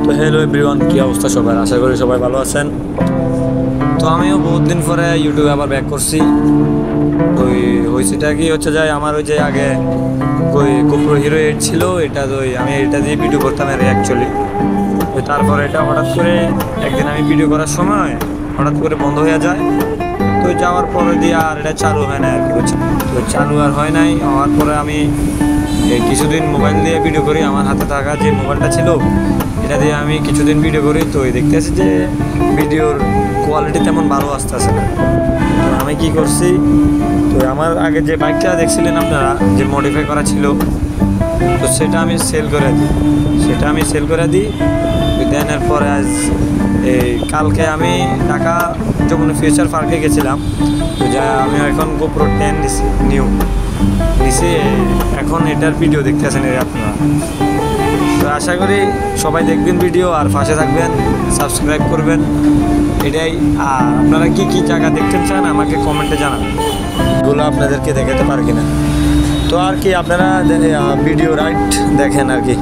তো hello everyone, কি অবস্থা সবার? আশা করি সবাই ভালো আছেন। তো আমিও বহুত দিন পরে ইউটিউবে আবার ব্যাক করছি। তো হয়েছেটা কি হচ্ছে যায়, আমার ওই যে আগে ওই গোপ্রো হিরো 8 ছিল, এটা তো আমি এটা দিয়ে ভিডিও করতাম আর অ্যাকচুয়ালি। তো তারপর এটা হঠাৎ করে একদিন আমি ভিডিও করার সময় হঠাৎ করে বন্ধ হয়ে যায়। তো যাওয়ার পরে দিয়ে আর এটা চালু হয় না আর কি, বুঝছেন? তো চালু আর হয় নাই, হওয়ার পরে আমি কিছুদিন মোবাইল দিয়ে ভিডিও করি। আমার হাতে থাকা যে মোবাইলটা ছিল এটা দিয়ে আমি কিছুদিন ভিডিও করি। তো দেখতে আসি যে ভিডিওর কোয়ালিটি তেমন ভালো আসতেছে না। তো আমি কি করছি, তো আমার আগে যে বাইকটা দেখছিলেন আপনারা, যে মডিফাই করা ছিল, তো সেটা আমি সেল করে দিই। দেনের পরে আজ কালকে আমি ঢাকা যমুনা ফিউচার পার্কে গেছিলাম। তো যা আমি এখন গোপ্রো 10 নিছি। এখন এটার ভিডিও দেখতে আসেন আপনারা। তো আশা করি সবাই দেখবেন ভিডিও আর পাশে থাকবেন, সাবস্ক্রাইব করবেন, এটাই। আর আপনারা কি কি জায়গা দেখতে চান আমাকে কমেন্টে জানাবেন, এগুলো আপনাদেরকে দেখাতে পারি কিনা। তো আর কি আপনারা ভিডিও রাইট দেখেন আর কি।